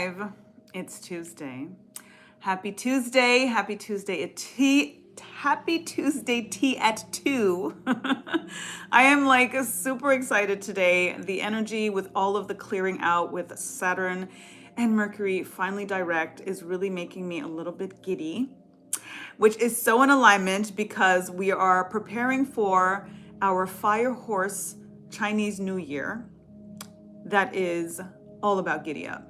live. It's Tuesday. Happy Tuesday. Happy Tuesday tea at 2. I am like super excited today. The energy with all of the clearing out with Saturn and Mercury finally direct is really making me a little bit giddy, which is so in alignment because we are preparing for our Fire Horse Chinese New Year that is all about giddy up.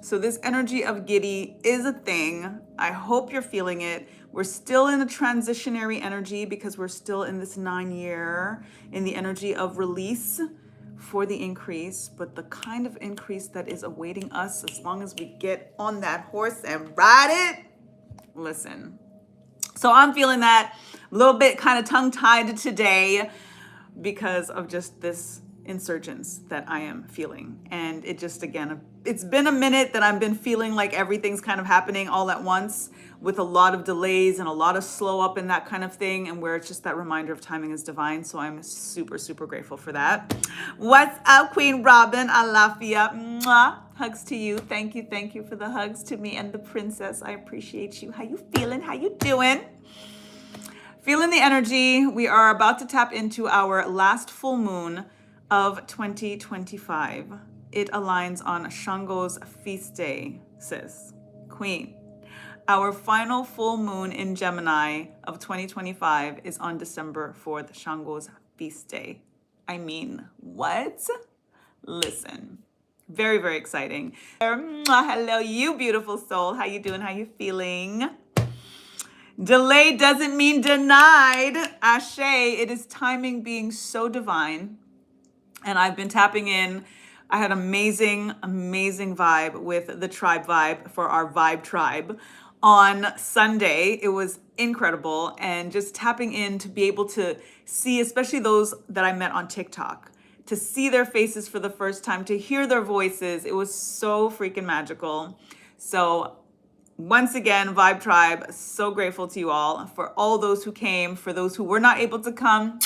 So this energy of giddy is a thing. I hope you're feeling it. We're still in a transitionary energy because we're still in this 9-year in the energy of release for the increase, but the kind of increase that is awaiting us as long as we get on that horse and ride it. Listen. So I'm feeling that a little bit kind of tongue-tied today because of just this insurgence that I am feeling. And it just, again, it's been a minute that I've been feeling like everything's kind of happening all at once with a lot of delays and a lot of slow up and that kind of thing, and where it's just that reminder of timing is divine. So I'm super, super grateful for that. What's up, Queen Robin? Alafia. Mwah. Hugs to you. Thank you for the hugs to me and the princess. I appreciate you. How you feeling? How you doing? Feeling the energy. We are about to tap into our last full moon of 2025. It aligns on Shango's feast day, sis, queen. Our final full moon in Gemini of 2025 is on December 4th, Shango's feast day. I mean, what? Listen, very, very exciting. Hello, you beautiful soul. How you doing? How you feeling? Delay doesn't mean denied. Ashe, it is timing being so divine. And I've been tapping in. I had amazing vibe with the tribe vibe for our vibe tribe on Sunday. It was incredible. And just tapping in to be able to see, especially those that I met on TikTok, to see their faces for the first time, to hear their voices. It was so freaking magical. So once again, Vibe Tribe, so grateful to you all. For all those who came, for those who were not able to come,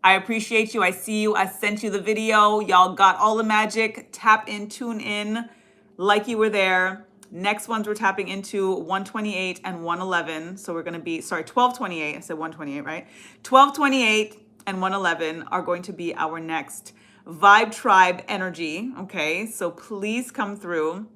I appreciate you. I see you. I sent you the video. Y'all got all the magic. Tap in, tune in like you were there. Next ones we're tapping into 128 and 111. So we're going to be, 1228. I said 128, right? 1228 and 111 are going to be our next Vibe Tribe energy. Okay, so please come through.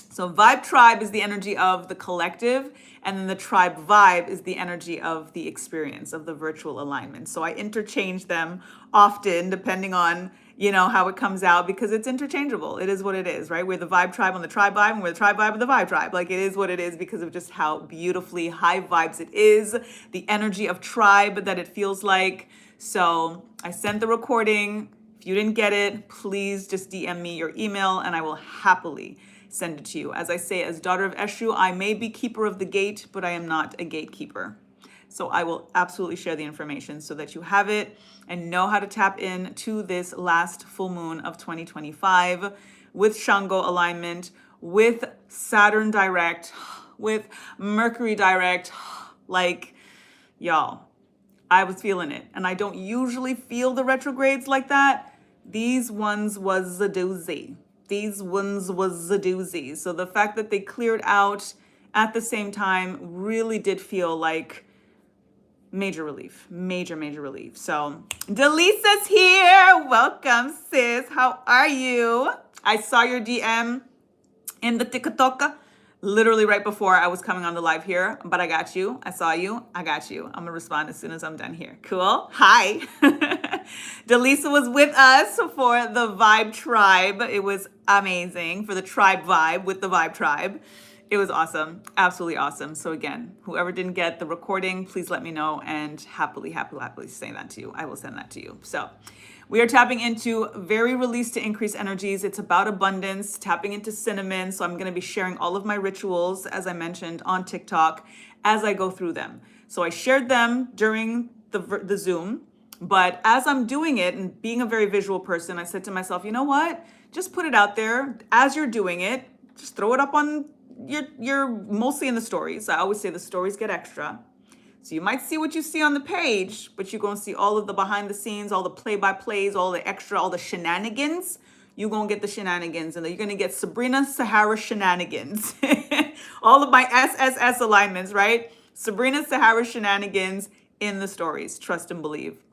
So Vibe Tribe is the energy of the collective, and then the tribe vibe is the energy of the experience, of the virtual alignment. So I interchange them often depending on, how it comes out, because it's interchangeable. It is what it is, right? We're the Vibe Tribe on the tribe vibe, and we're the tribe vibe of the Vibe Tribe. Like, it is what it is because of just how beautifully high vibes it is, the energy of tribe that it feels like. So I sent the recording. If you didn't get it, please just DM me your email and I will happily send it to you. As I say, as daughter of Eshu, I may be keeper of the gate, but I am not a gatekeeper. So I will absolutely share the information so that you have it and know how to tap in to this last full moon of 2025 with Shango alignment, with Saturn direct, with Mercury direct. Like, y'all, I was feeling it. And I don't usually feel the retrogrades like that. These ones was a doozy. So the fact that they cleared out at the same time really did feel like major relief. So Delisa's here. Welcome, sis. How are you? I saw your DM in the TikTok literally right before I was coming on the live here, but I got you. I saw you. I got you. I'm going to respond as soon as I'm done here. Cool. Hi. Delisa was with us for the Vibe Tribe. It was amazing for the tribe vibe with the Vibe Tribe. It was awesome. Absolutely awesome. So again, whoever didn't get the recording, please let me know and happily say that to you. I will send that to you. So we are tapping into very release to increase energies. It's about abundance, tapping into cinnamon. So I'm going to be sharing all of my rituals, as I mentioned, on TikTok as I go through them. So I shared them during the Zoom, but as I'm doing it and being a very visual person, I said to myself, you know what? Just put it out there as you're doing it. Just throw it up on you're mostly in the stories. I always say the stories get extra. So you might see what you see on the page, but you're going to see all of the behind the scenes, all the play-by-plays, all the extra, all the shenanigans you're going to get the shenanigans, and you're going to get Sabrina Sahara shenanigans. All of my SSS alignments, right? Sabrina Sahara shenanigans in the stories. Trust and believe.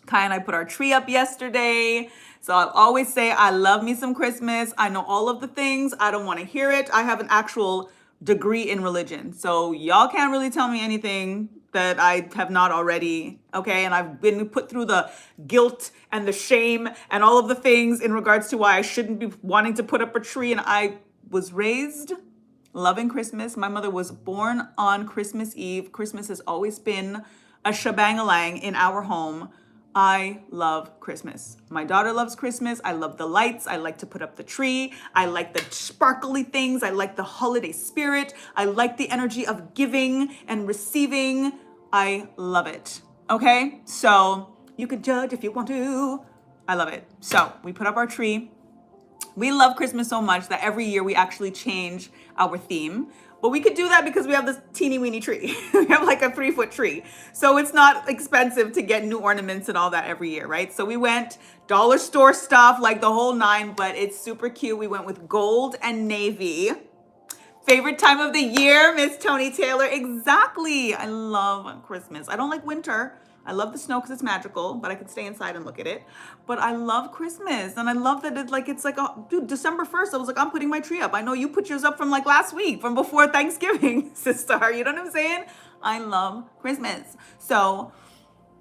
Kai and I put our tree up yesterday. So I'll always say, I love me some Christmas. I know all of the things. I don't want to hear it. I have an actual degree in religion. So y'all can't really tell me anything that I have not already. Okay. And I've been put through the guilt and the shame and all of the things in regards to why I shouldn't be wanting to put up a tree. And I was raised loving Christmas. My mother was born on Christmas Eve. Christmas has always been a shebang-a-lang in our home. I love Christmas. My daughter loves Christmas. I love the lights. I like to put up the tree. I like the sparkly things. I like the holiday spirit. I like the energy of giving and receiving. I love it. Okay? So you can judge if you want to. I love it. So we put up our tree. We love Christmas so much that every year we actually change our theme. But we could do that because we have this teeny weeny tree. We have like a 3-foot tree. So it's not expensive to get new ornaments and all that every year, right? So we went dollar store stuff, like the whole nine, but it's super cute. We went with gold and navy. Favorite time of the year, Miss Tony Taylor. Exactly. I love Christmas. I don't like winter. I love the snow because it's magical, but I can stay inside and look at it. But I love Christmas, and I love that it's like, oh, dude, December 1st, I was like, I'm putting my tree up. I know you put yours up from like last week, from before Thanksgiving, sister. You know what I'm saying? I love Christmas. So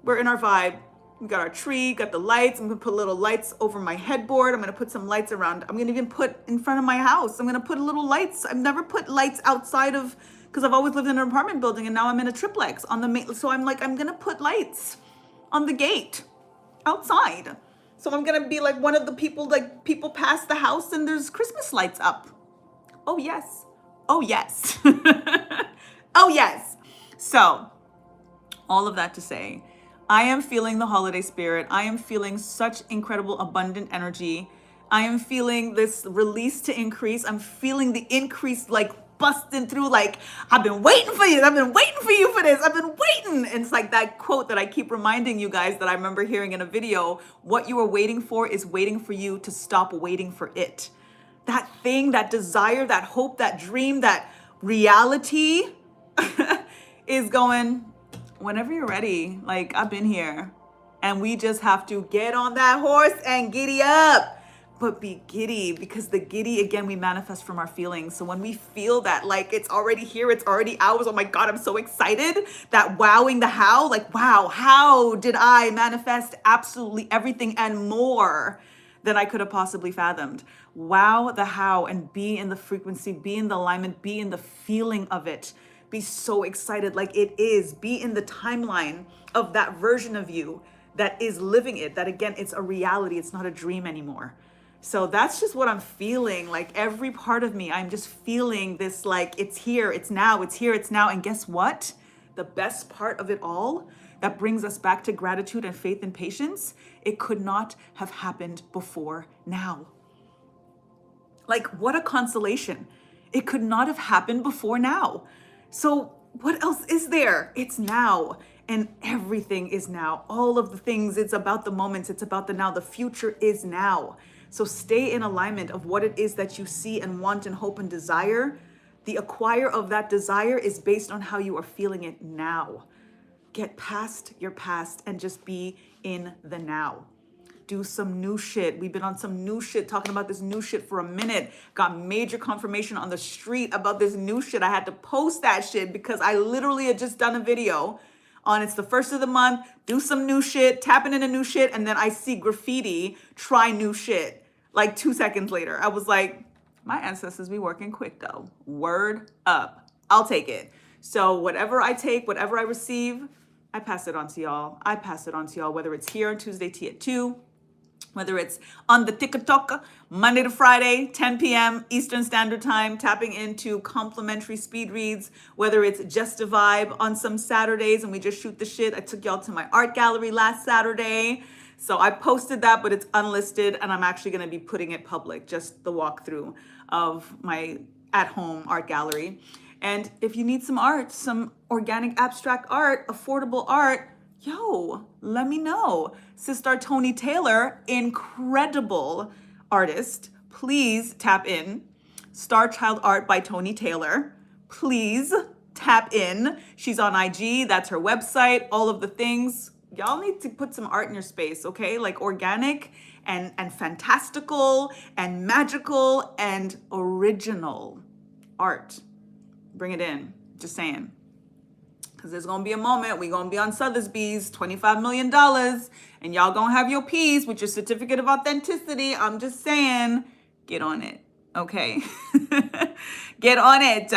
we're in our vibe. We got our tree, got the lights. I'm gonna put little lights over my headboard. I'm gonna put some lights around. I'm gonna even put in front of my house. I'm gonna put little lights. I've never put lights outside of, because I've always lived in an apartment building and now I'm in a triplex on the main. So I'm like, I'm gonna put lights on the gate outside. So I'm gonna be like one of the people, like people pass the house and there's Christmas lights up. Oh yes. Oh yes. Oh yes. So all of that to say, I am feeling the holiday spirit. I am feeling such incredible, abundant energy. I am feeling this release to increase. I'm feeling the increase like busting through, like, I've been waiting for you. I've been waiting for you for this. I've been waiting. And it's like that quote that I keep reminding you guys that I remember hearing in a video. What you are waiting for is waiting for you to stop waiting for it. That thing, that desire, that hope, that dream, that reality is going, whenever you're ready. Like, I've been here, and we just have to get on that horse and giddy up. But be giddy, because the giddy, again, we manifest from our feelings. So when we feel that, like, it's already here, it's already ours, oh my God, I'm so excited, that wowing the how, like, wow, how did I manifest absolutely everything and more than I could have possibly fathomed? Wow the how, and be in the frequency, be in the alignment, be in the feeling of it. Be so excited like it is. Be in the timeline of that version of you that is living it. That, again, it's a reality. It's not a dream anymore. So that's just what I'm feeling. Like, every part of me, I'm just feeling this, like, it's here, it's now, it's here, it's now. And guess what? The best part of it all that brings us back to gratitude and faith and patience, it could not have happened before now. Like, what a consolation. It could not have happened before now. So what else is there? It's now, and everything is now. All of the things, it's about the moments, it's about the now. The future is now. So stay in alignment of what it is that you see and want and hope and desire. The acquire of that desire is based on how you are feeling it now. Get past your past and just be in the now. Do some new shit. We've been on some new shit, talking about this new shit for a minute. Got major confirmation on the street about this new shit. I had to post that shit because I literally had just done a video on it's the first of the month, do some new shit, tapping into new shit, and then I see graffiti, try new shit. Like 2 seconds later, I was like, my ancestors be working quick though. Word up. I'll take it. So whatever I take, whatever I receive, I pass it on to y'all. I pass it on to y'all, whether it's here on Tuesday tea at 2, whether it's on the TikTok, Monday to Friday, 10 p.m. Eastern Standard Time, tapping into complimentary speed reads, whether it's just a vibe on some Saturdays and we just shoot the shit. I took y'all to my art gallery last Saturday. So I posted that, but it's unlisted, and I'm actually going to be putting it public, just the walkthrough of my at-home art gallery. And if you need some art, some organic abstract art, affordable art, yo, let me know. Sister Tony Taylor, incredible artist, please tap in. Star Child Art by Tony Taylor. Please tap in. She's on IG. That's her website. All of the things. Y'all need to put some art in your space, okay? Like organic and fantastical and magical and original art. Bring it in. Just saying. Because there's going to be a moment we going to be on Sotheby's, $25 million, and y'all going to have your piece with your certificate of authenticity. I'm just saying, get on it, okay? Get on it.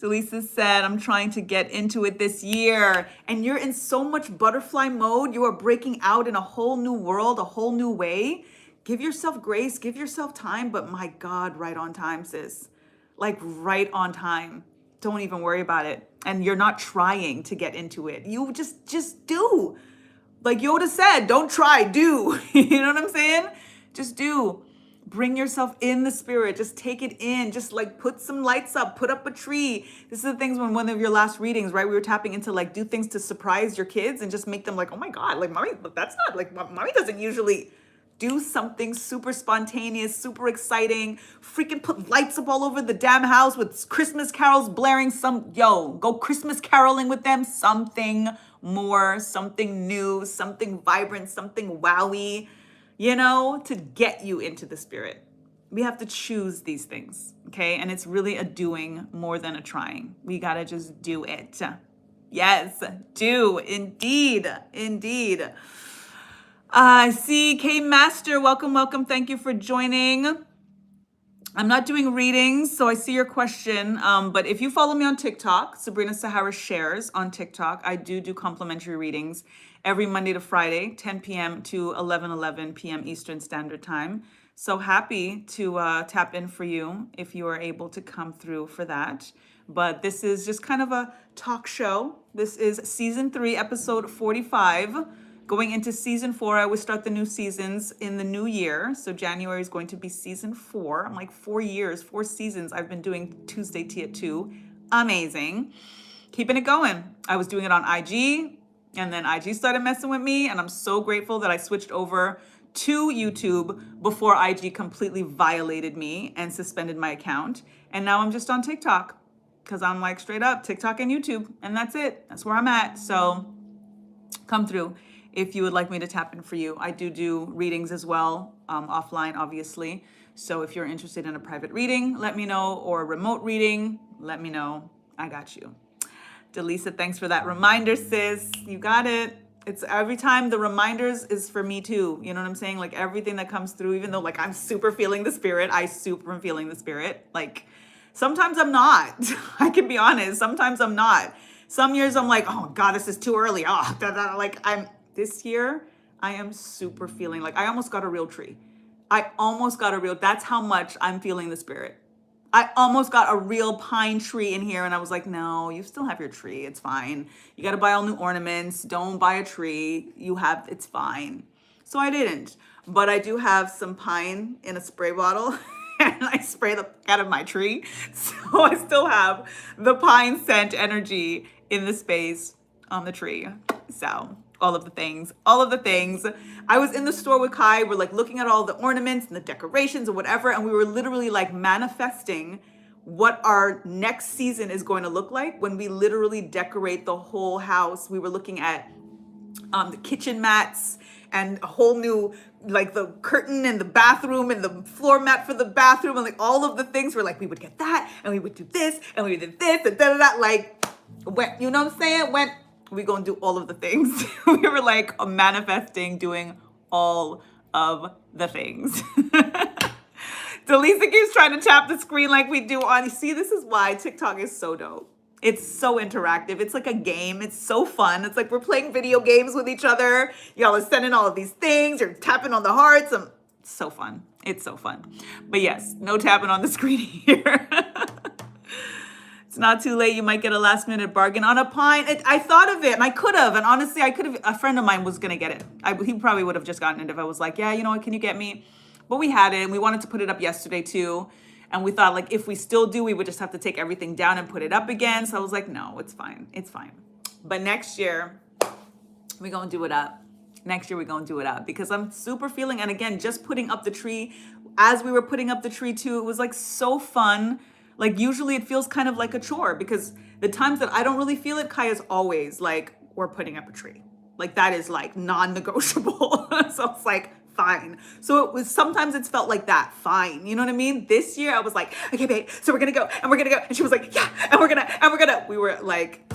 Delisa said, I'm trying to get into it this year. And you're in so much butterfly mode. You are breaking out in a whole new world, a whole new way. Give yourself grace, give yourself time, but my God, right on time, sis. Like right on time. Don't even worry about it. And you're not trying to get into it. You just do. Like Yoda said, don't try, do. You know what I'm saying? Just do. Bring yourself in the spirit. Just take it in. Just like put some lights up, put up a tree. This is the things when one of your last readings, right? We were tapping into like do things to surprise your kids and just make them like, oh my God, like mommy, that's not like mommy doesn't usually do something super spontaneous, super exciting. Freaking put lights up all over the damn house with Christmas carols blaring. Go Christmas caroling with them. Something more, something new, something vibrant, something wowy, to get you into the spirit. We have to choose these things, okay? And it's really a doing more than a trying. We gotta just do it. Yes, do, indeed, indeed. I see K Master, welcome. Thank you for joining. I'm not doing readings, so I see your question. But if you follow me on TikTok, Sabrina Sahara Shares on TikTok, I do complimentary readings every Monday to Friday, 10 p.m. to 11 p.m. Eastern Standard Time. So happy to tap in for you if you are able to come through for that. But this is just kind of a talk show. This is season 3, episode 45. Going into season 4, I always start the new seasons in the new year. So January is going to be season 4. I'm like 4 years, 4 seasons I've been doing Tuesday Tea at 2. Amazing. Keeping it going. I was doing it on IG, and then IG started messing with me, and I'm so grateful that I switched over to YouTube before IG completely violated me and suspended my account. And now I'm just on TikTok because I'm like straight up TikTok and YouTube, and that's it. That's where I'm at. So come through. If you would like me to tap in for you, I do readings as well, offline, obviously. So if you're interested in a private reading, let me know, or a remote reading, let me know. I got you. Delisa, thanks for that reminder, sis. You got it. It's every time the reminders is for me too. You know what I'm saying? Like everything that comes through, even though like I'm super feeling the spirit, I super am feeling the spirit. Like sometimes I'm not. I can be honest. Sometimes I'm not. Some years I'm like, oh God, this is too early. This year, I am super feeling like I almost got a real tree. That's how much I'm feeling the spirit. I almost got a real pine tree in here, and I was like, no, you still have your tree. It's fine. You got to buy all new ornaments. Don't buy a tree. It's fine. So I didn't, but I do have some pine in a spray bottle and I spray the out of my tree. So I still have the pine scent energy in the space on the tree. So all of the things. I was in the store with Kai. We're like looking at all the ornaments and the decorations and whatever. And we were literally like manifesting what our next season is going to look like when we literally decorate the whole house. We were looking at the kitchen mats and a whole new, like the curtain and the bathroom and the floor mat for the bathroom and like all of the things. We're like, we would get that and we would do this and we did this and da-da-da. Like, you know what I'm saying? We gonna do all of the things. We were like manifesting, doing all of the things. Delisa keeps trying to tap the screen like we do on. See, this is why TikTok is so dope. It's so interactive. It's like a game. It's so fun. It's like we're playing video games with each other. Y'all are sending all of these things. You're tapping on the hearts. It's so fun. It's so fun. But yes, no tapping on the screen here. It's not too late. You might get a last minute bargain on a pine. I thought of it and I could have. And honestly, a friend of mine was going to get it. He probably would have just gotten it if I was like, yeah, you know what, can you get me? But we had it and we wanted to put it up yesterday too. And we thought like, if we still do, we would just have to take everything down and put it up again. So I was like, no, it's fine. It's fine. But next year, we're going to do it up. Next year, we're going to do it up because I'm super feeling, and again, just putting up the tree, as we were putting up the tree too, it was like so fun. Like usually it feels kind of like a chore because the times that I don't really feel it, Kaya's always like, we're putting up a tree. Like that is like non-negotiable. So it's like, fine. So it was, sometimes it's felt like that, fine. You know what I mean? This year I was like, okay, babe, so we're gonna go and we're gonna go. And she was like, yeah, and we're gonna. We were like,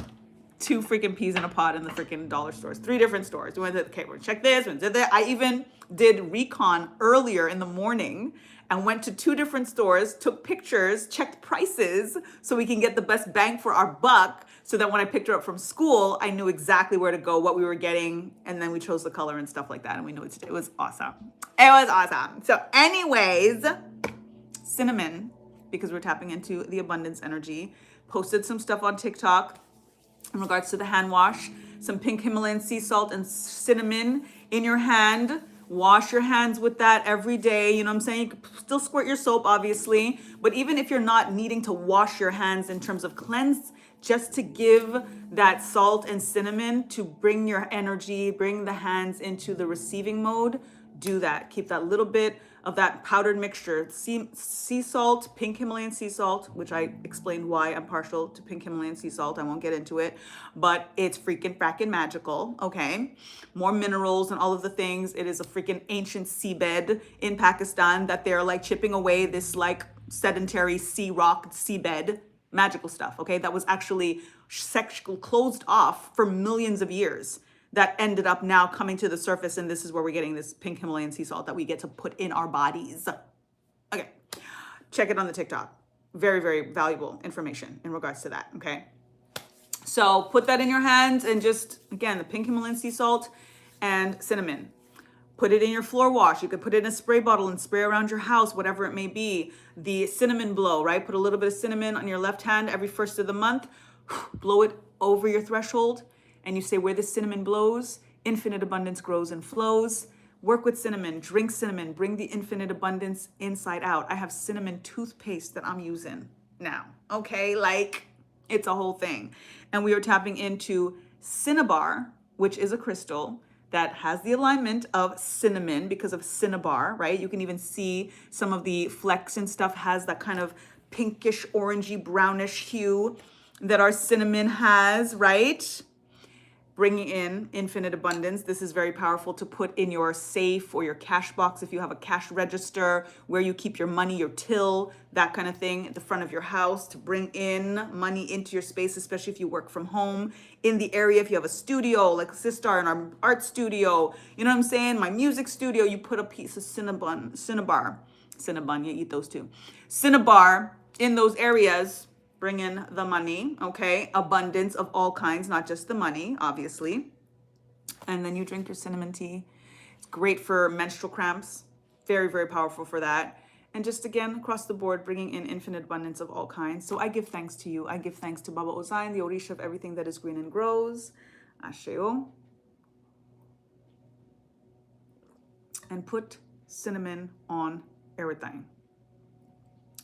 two freaking peas in a pod in the freaking dollar stores, 3 different stores. We went to, okay, we're gonna check this, we did that. I even did recon earlier in the morning and went to 2 different stores, took pictures, checked prices so we can get the best bang for our buck, so that when I picked her up from school, I knew exactly where to go, what we were getting, and then we chose the color and stuff like that, and we knew it was awesome. It was awesome. So anyways, cinnamon, because we're tapping into the abundance energy, posted some stuff on TikTok in regards to the hand wash, some pink Himalayan sea salt and cinnamon in your hand. Wash your hands with that every day. You know what I'm saying? You can still squirt your soap, obviously, but even if you're not needing to wash your hands in terms of cleanse, just to give that salt and cinnamon to bring your energy, bring the hands into the receiving mode, do that. Keep that little bit of that powdered mixture, sea salt, pink Himalayan sea salt, which I explained why I'm partial to pink Himalayan sea salt. I won't get into it, but it's freaking fracking magical, okay? More minerals and all of the things. It is a freaking ancient seabed in Pakistan that they're like chipping away this like sedentary sea rock seabed. Magical stuff, okay? That was actually closed off for millions of years, that ended up now coming to the surface, and this is where we're getting this pink Himalayan sea salt that we get to put in our bodies. Okay, check it on the TikTok. Very, very valuable information in regards to that, okay? So put that in your hands and just, again, the pink Himalayan sea salt and cinnamon. Put it in your floor wash. You could put it in a spray bottle and spray around your house, whatever it may be. The cinnamon blow, right? Put a little bit of cinnamon on your left hand every first of the month. Blow it over your threshold. And you say, where the cinnamon blows, infinite abundance grows and flows. Work with cinnamon, drink cinnamon, bring the infinite abundance inside out. I have cinnamon toothpaste that I'm using now, okay? Like, it's a whole thing. And we are tapping into cinnabar, which is a crystal that has the alignment of cinnamon because of cinnabar, right? You can even see some of the flecks and stuff has that kind of pinkish, orangey, brownish hue that our cinnamon has, right? Bringing in infinite abundance. This is very powerful to put in your safe or your cash box if you have a cash register where you keep your money, your till, that kind of thing at the front of your house to bring in money into your space, especially if you work from home. In the area, if you have a studio, like Sistar in our art studio, you know what I'm saying? My music studio, you put a piece of cinnabar, you eat those too. Cinnabar in those areas. Bring in the money, okay? Abundance of all kinds, not just the money, obviously. And then you drink your cinnamon tea. It's great for menstrual cramps. Very, very powerful for that. And just again, across the board, bringing in infinite abundance of all kinds. So I give thanks to you. I give thanks to Baba Ozain, the Orisha of everything that is green and grows. Asheo. And put cinnamon on everything.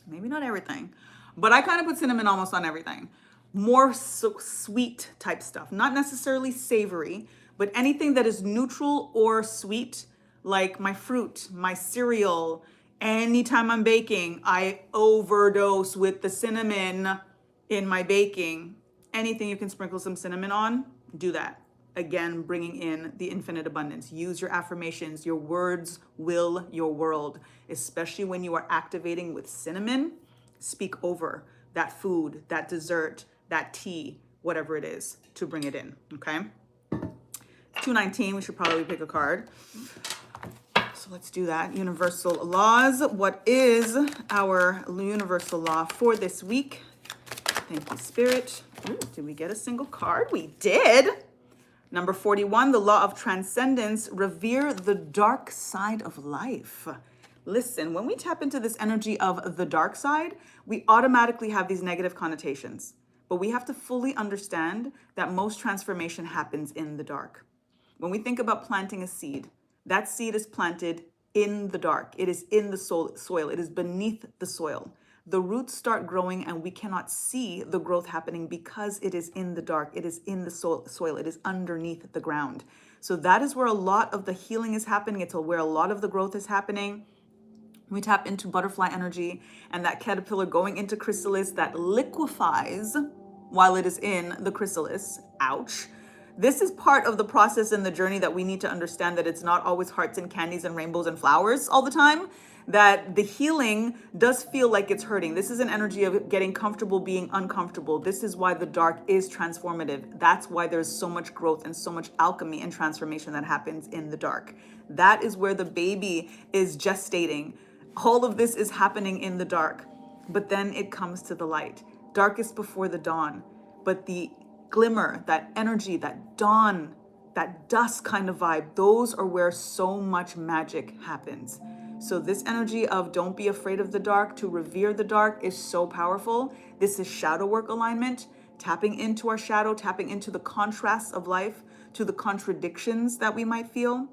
Maybe not everything, but I kind of put cinnamon almost on everything. More so sweet type stuff, not necessarily savory, but anything that is neutral or sweet, like my fruit, my cereal. Anytime I'm baking, I overdose with the cinnamon in my baking. Anything you can sprinkle some cinnamon on, do that. Again, bringing in the infinite abundance. Use your affirmations. Your words will your world, especially when you are activating with cinnamon. Speak over that food, that dessert, that tea, whatever it is, to bring it in, okay? 219, we should probably pick a card. So let's do that. Universal laws. What is our universal law for this week? Thank you, Spirit. Ooh, did we get a single card? We did. Number 41, the law of transcendence. Revere the dark side of life. Listen, when we tap into this energy of the dark side, we automatically have these negative connotations. But we have to fully understand that most transformation happens in the dark. When we think about planting a seed, that seed is planted in the dark. It is in the soil. It is beneath the soil. The roots start growing and we cannot see the growth happening because it is in the dark. It is in the soil. It is underneath the ground. So that is where a lot of the healing is happening. It's where a lot of the growth is happening. We tap into butterfly energy and that caterpillar going into chrysalis that liquefies while it is in the chrysalis. Ouch. This is part of the process and the journey that we need to understand, that it's not always hearts and candies and rainbows and flowers all the time, that the healing does feel like it's hurting. This is an energy of getting comfortable being uncomfortable. This is why the dark is transformative. That's why there's so much growth and so much alchemy and transformation that happens in the dark. That is where the baby is gestating. All of this is happening in the dark, but then it comes to the light. Darkest before the dawn, but the glimmer, that energy, that dawn, that dusk kind of vibe, those are where so much magic happens. So this energy of don't be afraid of the dark, to revere the dark, is so powerful. This is shadow work alignment, tapping into our shadow, tapping into the contrasts of life, to the contradictions that we might feel,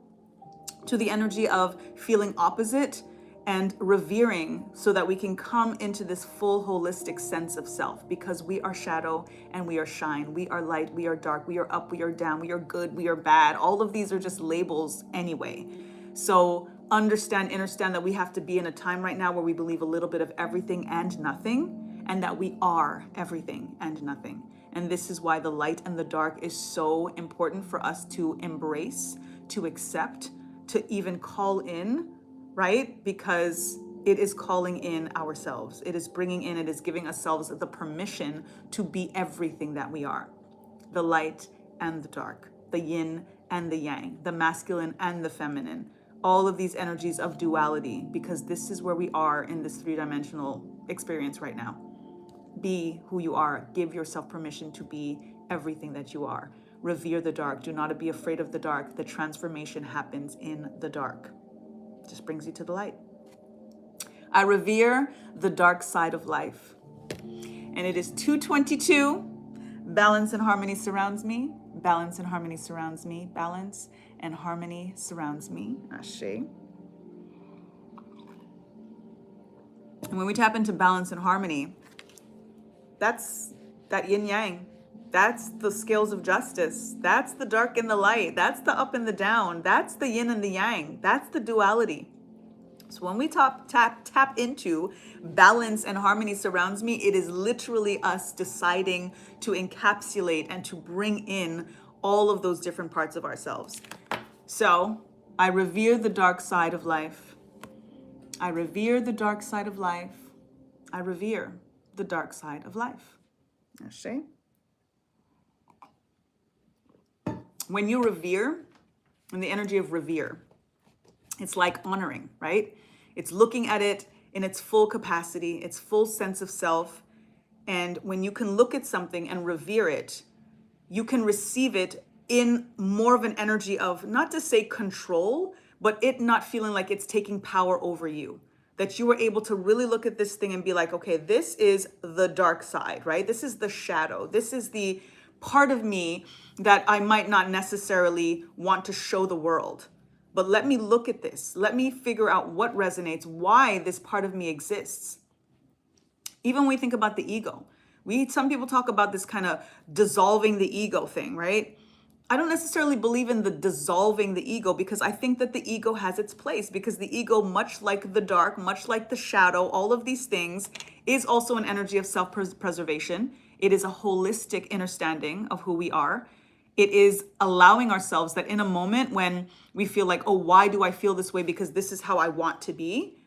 to the energy of feeling opposite and revering, so that we can come into this full holistic sense of self, because we are shadow and we are shine, we are light, we are dark, we are up, we are down, we are good, we are bad. All of these are just labels anyway. So understand that we have to be in a time right now where we believe a little bit of everything and nothing, and that we are everything and nothing. And this is why the light and the dark is so important for us to embrace, to accept, to even call in, right? Because it is calling in ourselves. It is bringing in, it is giving ourselves the permission to be everything that we are. The light and the dark, the yin and the yang, the masculine and the feminine, all of these energies of duality, because this is where we are in this three-dimensional experience right now. Be who you are. Give yourself permission to be everything that you are. Revere the dark. Do not be afraid of the dark. The transformation happens in the dark. Just brings you to the light. I revere the dark side of life. And it is 2:22. Balance and harmony surrounds me. Balance and harmony surrounds me. Balance and harmony surrounds me. Ashe. And when we tap into balance and harmony, that's that yin yang. That's the scales of justice. That's the dark and the light. That's the up and the down. That's the yin and the yang. That's the duality. So when we tap into balance and harmony surrounds me, it is literally us deciding to encapsulate and to bring in all of those different parts of ourselves. So I revere the dark side of life. I revere the dark side of life. I revere the dark side of life. Ashe. When you revere, in the energy of revere, it's like honoring, right? It's looking at it in its full capacity, its full sense of self. And when you can look at something and revere it, you can receive it in more of an energy of, not to say control, but it not feeling like it's taking power over you. That you were able to really look at this thing and be like, okay, this is the dark side, right? This is the shadow. This is the part of me that I might not necessarily want to show the world. But let me look at this. Let me figure out what resonates, why this part of me exists. Even when we think about the ego, some people talk about this kind of dissolving the ego thing, right? I don't necessarily believe in the dissolving the ego, because I think that the ego has its place, because the ego, much like the dark, much like the shadow, all of these things, is also an energy of self-preservation. It is a holistic understanding of who we are. It is allowing ourselves that in a moment when we feel like, oh, why do I feel this way? Because this is how I want to be.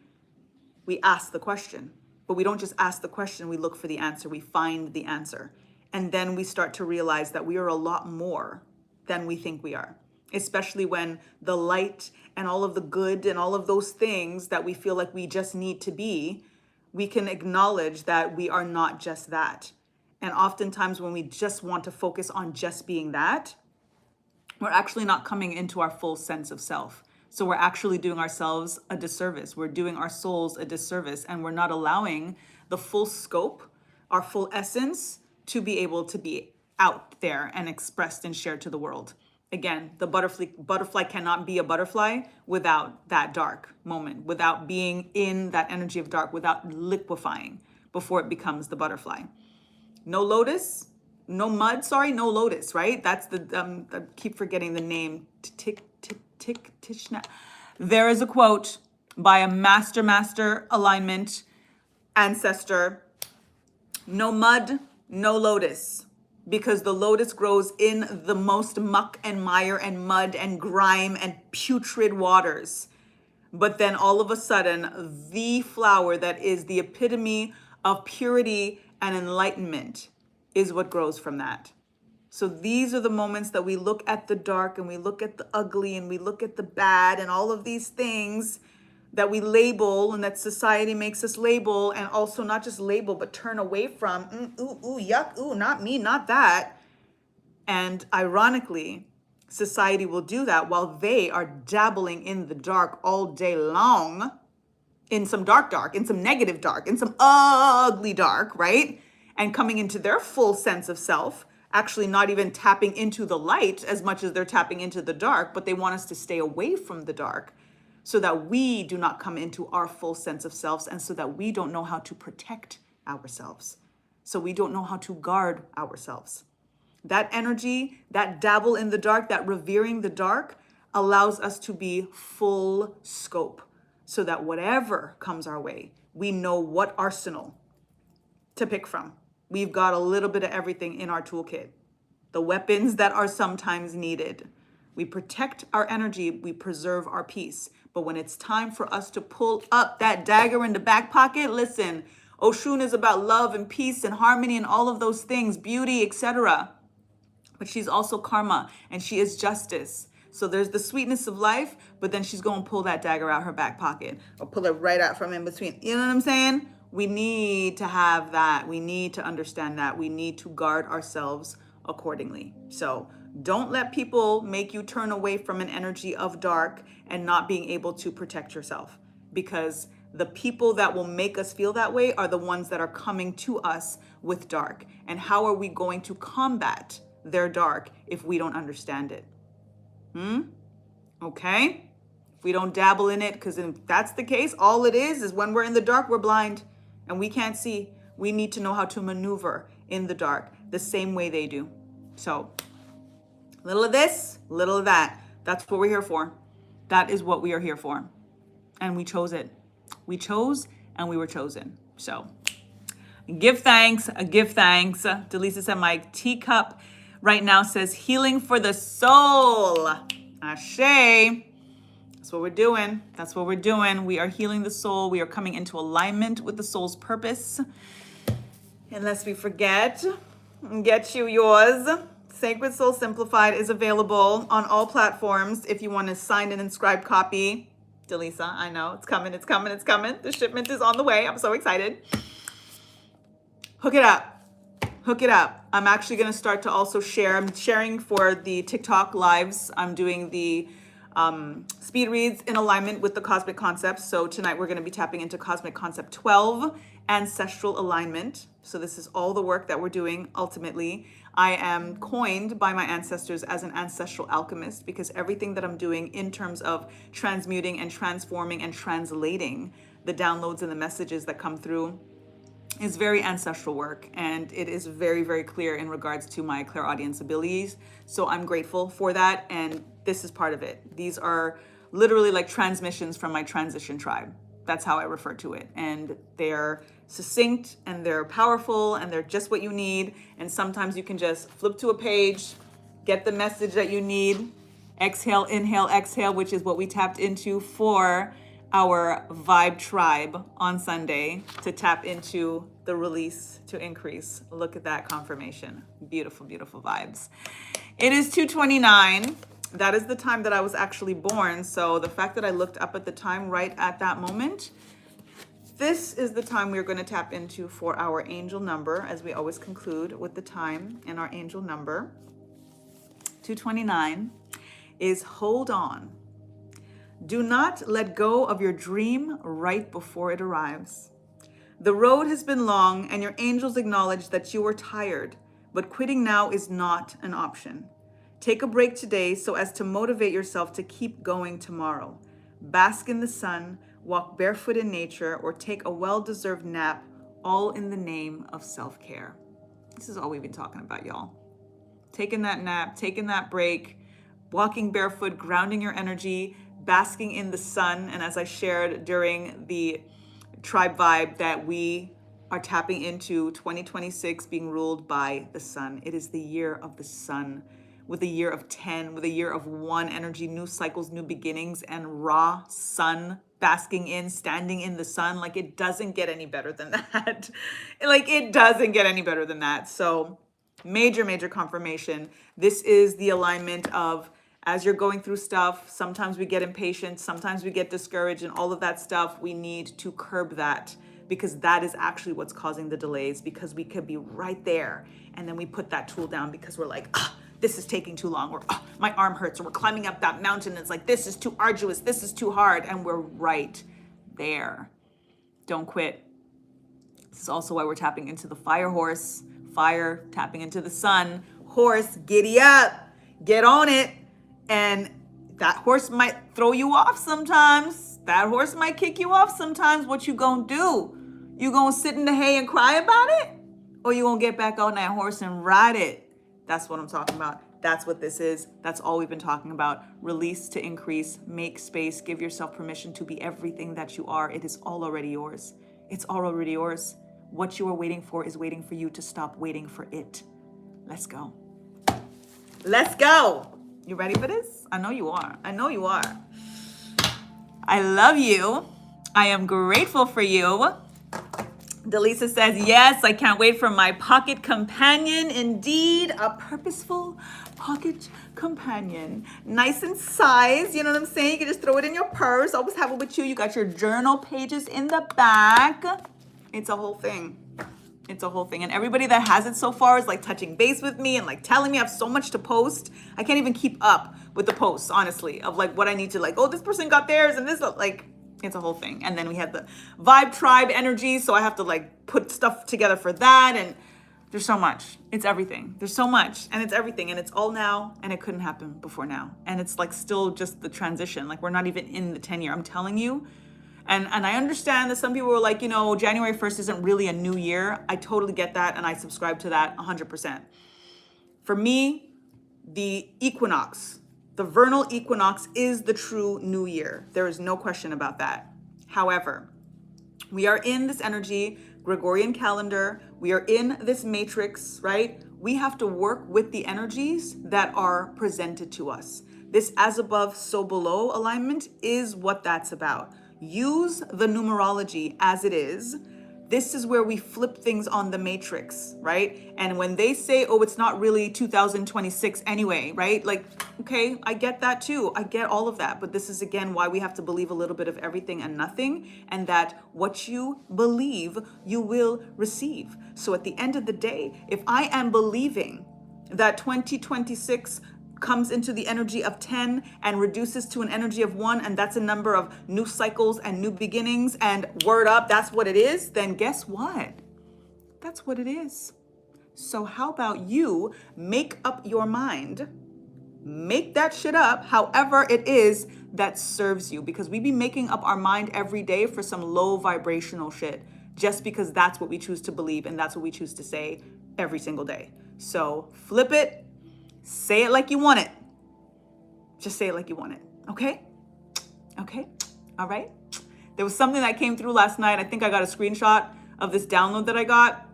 We ask the question, but we don't just ask the question. We look for the answer. We find the answer. And then we start to realize that we are a lot more than we think we are, especially when the light and all of the good and all of those things that we feel like we just need to be, we can acknowledge that we are not just that. And oftentimes when we just want to focus on just being that, we're actually not coming into our full sense of self. So we're actually doing ourselves a disservice. We're doing our souls a disservice, and we're not allowing the full scope, our full essence, to be able to be out there and expressed and shared to the world. Again, the butterfly cannot be a butterfly without that dark moment, without being in that energy of dark, without liquefying before it becomes the butterfly. No lotus, no lotus, right? That's the, I keep forgetting the name. There is a quote by a master alignment ancestor. No mud, no lotus, because the lotus grows in the most muck and mire and mud and grime and putrid waters. But then all of a sudden, the flower that is the epitome of purity and enlightenment is what grows from that. So these are the moments that we look at the dark and we look at the ugly and we look at the bad and all of these things that we label and that society makes us label, and also not just label but turn away from. Ooh, yuck, ooh, not me, not that. And ironically, society will do that while they are dabbling in the dark all day long, in some dark, in some negative dark, in some ugly dark, right? And coming into their full sense of self, actually not even tapping into the light as much as they're tapping into the dark, but they want us to stay away from the dark so that we do not come into our full sense of selves, and so that we don't know how to protect ourselves. So we don't know how to guard ourselves. That energy, that dabble in the dark, that revering the dark allows us to be full scope, so that whatever comes our way, we know what arsenal to pick from. We've got a little bit of everything in our toolkit. The weapons that are sometimes needed. We protect our energy, we preserve our peace. But when it's time for us to pull up that dagger in the back pocket, listen, Oshun is about love and peace and harmony and all of those things, beauty, etc. But she's also karma and she is justice. So there's the sweetness of life, but then she's going to pull that dagger out her back pocket or pull it right out from in between. You know what I'm saying? We need to have that. We need to understand that. We need to guard ourselves accordingly. So don't let people make you turn away from an energy of dark and not being able to protect yourself, because the people that will make us feel that way are the ones that are coming to us with dark. And how are we going to combat their dark if we don't understand it? Okay? If we don't dabble in it, because if that's the case, all it is when we're in the dark, we're blind and we can't see. We need to know how to maneuver in the dark the same way they do. So, little of this, little of that. That's what we're here for. That is what we are here for. And we chose it. We chose and we were chosen. So, give thanks, give thanks. Delisa said my teacup right now says healing for the soul. Ashe. That's what we're doing. That's what we're doing. We are healing the soul. We are coming into alignment with the soul's purpose. And lest we forget, get you yours. Sacred Soul Simplified is available on all platforms if you want a signed and inscribed copy. Delisa, I know, it's coming, it's coming, it's coming. The shipment is on the way. I'm so excited. Hook it up. Hook it up. I'm actually going to start to also share. I'm sharing for the TikTok lives. I'm doing the speed reads in alignment with the cosmic concepts. So tonight we're going to be tapping into cosmic concept 12, ancestral alignment. So this is all the work that we're doing ultimately. I am coined by my ancestors as an ancestral alchemist, because everything that I'm doing in terms of transmuting and transforming and translating the downloads and the messages that come through is very ancestral work, and it is very, very clear in regards to my clairaudience abilities. So I'm grateful for that, and this is part of it. These are literally like transmissions from my transition tribe. That's how I refer to it. And they're succinct and they're powerful and they're just what you need. And sometimes you can just flip to a page, get the message that you need, exhale, inhale, exhale, which is what we tapped into for our Vibe Tribe on Sunday, to tap into the release to increase. Look at that confirmation. Beautiful, beautiful vibes. It is 2:29. That is the time that I was actually born. So the fact that I looked up at the time right at that moment, this is the time we're going to tap into for our angel number, as we always conclude with the time and our angel number. 229 is hold on. Do not let go of your dream right before it arrives. The road has been long and your angels acknowledge that you are tired, but quitting now is not an option. Take a break today so as to motivate yourself to keep going tomorrow. Bask in the sun, walk barefoot in nature, or take a well-deserved nap, all in the name of self-care. This is all we've been talking about, y'all. Taking that nap, taking that break, walking barefoot, grounding your energy, basking in the sun. And as I shared during the tribe vibe, that we are tapping into 2026 being ruled by the sun. It is the year of the sun, with a year of 10, with a year of one energy, new cycles, new beginnings, and raw sun, basking in, standing in the sun. Like, it doesn't get any better than that. Like, it doesn't get any better than that. So major confirmation. This is the alignment of, as you're going through stuff, sometimes we get impatient, sometimes we get discouraged, and all of that stuff, we need to curb that, because that is actually what's causing the delays, because we could be right there and then we put that tool down because we're like, this is taking too long, or my arm hurts, or we're climbing up that mountain. It's like, this is too arduous, this is too hard, and we're right there. Don't quit. This is also why we're tapping into the fire horse. Fire, tapping into the sun. Horse, giddy up, get on it. And that horse might throw you off sometimes. That horse might kick you off sometimes. What you gonna do? You gonna sit in the hay and cry about it? Or you gonna get back on that horse and ride it? That's what I'm talking about. That's what this is. That's all we've been talking about. Release to increase, make space, give yourself permission to be everything that you are. It is all already yours. It's all already yours. What you are waiting for is waiting for you to stop waiting for it. Let's go. Let's go. You ready for this? I know you are. I know you are. I love you. I am grateful for you. Delisa says, yes, I can't wait for my pocket companion. Indeed, a purposeful pocket companion. Nice in size, you know what I'm saying? You can just throw it in your purse. Always have it with you. You got your journal pages in the back. It's a whole thing. It's a whole thing. And everybody that has it so far is like touching base with me and like telling me I have so much to post. I can't even keep up with the posts, honestly, of like what I need to, like, oh, this person got theirs and this, like, it's a whole thing. And then we had the vibe tribe energy. So I have to like put stuff together for that. And there's so much. It's everything. There's so much, and it's everything. And it's all now, and it couldn't happen before now. And it's like still just the transition. Like, we're not even in the 10 year. I'm telling you. And I understand that some people were like, you know, January 1st isn't really a new year. I totally get that, and I subscribe to that 100%. For me, the equinox, the vernal equinox is the true new year. There is no question about that. However, we are in this energy, Gregorian calendar. We are in this matrix, right? We have to work with the energies that are presented to us. This as above, so below alignment is what that's about. Use the numerology as it is. This is where we flip things on the matrix, right? And when they say, oh, it's not really 2026 anyway, right? Like, okay, I get that too. I get all of that. But this is, again, why we have to believe a little bit of everything and nothing, and that what you believe, you will receive. So at the end of the day, if I am believing that 2026 comes into the energy of 10 and reduces to an energy of 1, and that's a number of new cycles and new beginnings, and word up, that's what it is, then guess what? That's what it is. So how about you make up your mind, make that shit up, however it is that serves you, because we be making up our mind every day for some low vibrational shit, just because that's what we choose to believe and that's what we choose to say every single day. So flip it. Say it like you want it. Just say it like you want it. Okay? Okay? All right? There was something that came through last night. I think I got a screenshot of this download that I got.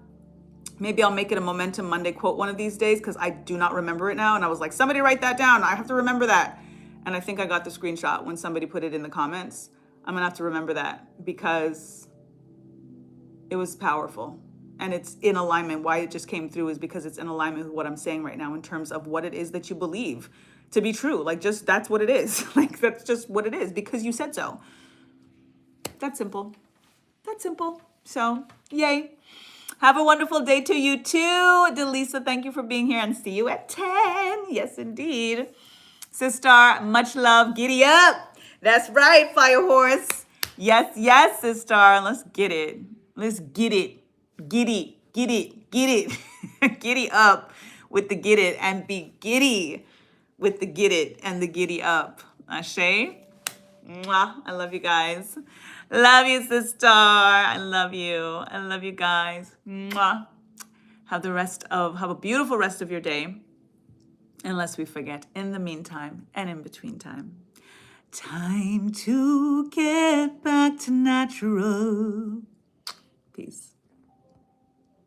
Maybe I'll make it a Momentum Monday quote one of these days, because I do not remember it now. And I was like, somebody write that down. I have to remember that. And I think I got the screenshot when somebody put it in the comments. I'm going to have to remember that, because it was powerful. And it's in alignment. Why it just came through is because it's in alignment with what I'm saying right now in terms of what it is that you believe to be true. Like, just that's what it is. Like, that's just what it is, because you said so. That's simple. That's simple. So, yay. Have a wonderful day to you too. Delisa, thank you for being here, and see you at 10. Yes, indeed. Sister, much love. Giddy up. That's right, fire horse. Yes, yes, sister. Let's get it. Let's get it. Giddy, get it, get it. Giddy up with the get it, and be giddy with the get it and the giddy up. Ashe. Mwah. I love you guys. Love you, sister. I love you. I love you guys. Mwah. Have a beautiful rest of your day. Unless we forget, in the meantime and in between time, Time to get back to natural. Peace.